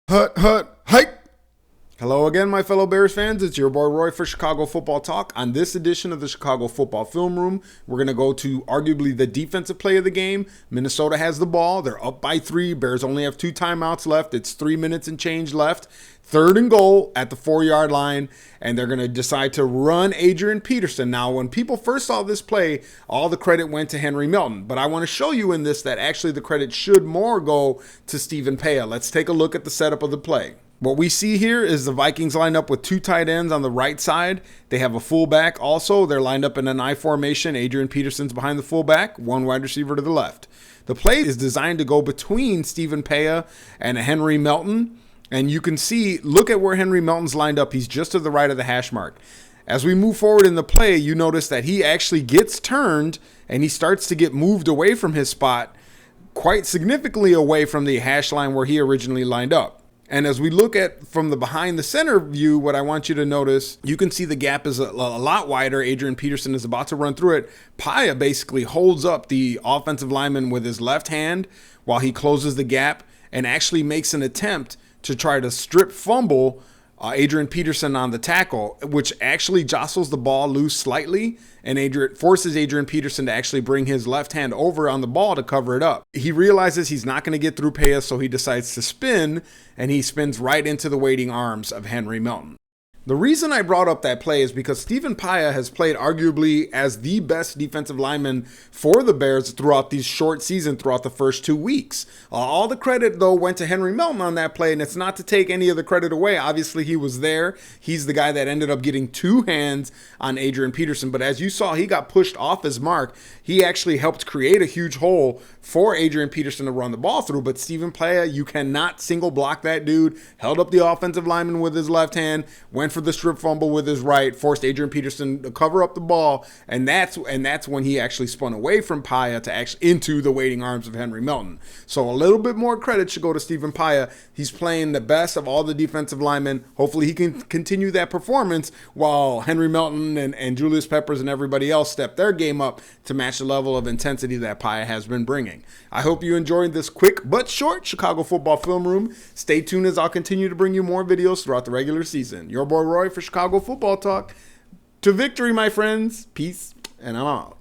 Hike. Hello again, my fellow Bears fans. It's your boy Roy for Chicago Football Talk. On this edition of the Chicago Football Film Room, we're going to go to arguably the defensive play of the game. Minnesota has the ball. They're up by 3. Bears only have 2 timeouts left. It's 3 minutes and change left. 3rd and goal at the 4-yard line, and they're going to decide to run Adrian Peterson. Now, when people first saw this play, all the credit went to Henry Milton. But I want to show you in this that actually the credit should more go to Stephen Pea. Let's take a look at the setup of the play. What we see here is the Vikings lined up with 2 tight ends on the right side. They have a fullback also. They're lined up in an I formation. Adrian Peterson's behind the fullback, 1 wide receiver to the left. The play is designed to go between Stephen Pea and Henry Milton. And you can see, look at where Henry Milton's lined up. He's just to the right of the hash mark. As we move forward in the play, you notice that he actually gets turned and he starts to get moved away from his spot, quite significantly away from the hash line where he originally lined up. And as we look at from the behind the center view, what I want you to notice, you can see the gap is a lot wider. Adrian Peterson is about to run through it. Pea basically holds up the offensive lineman with his left hand while he closes the gap and actually makes an attempt to try to strip fumble Adrian Peterson on the tackle, which actually jostles the ball loose slightly and forces Adrian Peterson to actually bring his left hand over on the ball to cover it up. He realizes he's not going to get through Pea, so he decides to spin, and he spins right into the waiting arms of Henry Milton. The reason I brought up that play is because Stephen Pea has played arguably as the best defensive lineman for the Bears throughout these short season, throughout the first 2 weeks. All the credit, though, went to Henry Milton on that play, and it's not to take any of the credit away. Obviously, he was there. He's the guy that ended up getting 2 hands on Adrian Peterson. But as you saw, he got pushed off his mark. He actually helped create a huge hole for Adrian Peterson to run the ball through. But Stephen Pea, you cannot single block that dude. Held up the offensive lineman with his left hand, went for the strip fumble with his right, forced Adrian Peterson to cover up the ball, and that's when he actually spun away from Pea to actually into the waiting arms of Henry Milton. So a little bit more credit should go to Stephen Pea. He's playing the best of all the defensive linemen. Hopefully he can continue that performance while Henry Milton and Julius Peppers and everybody else step their game up to match the level of intensity that Pea has been bringing. I hope you enjoyed this quick but short Chicago Football Film Room. Stay tuned as I'll continue to bring you more videos throughout the regular season. Your boy Roy for Chicago Football Talk. To victory, my friends. Peace, and I'm out.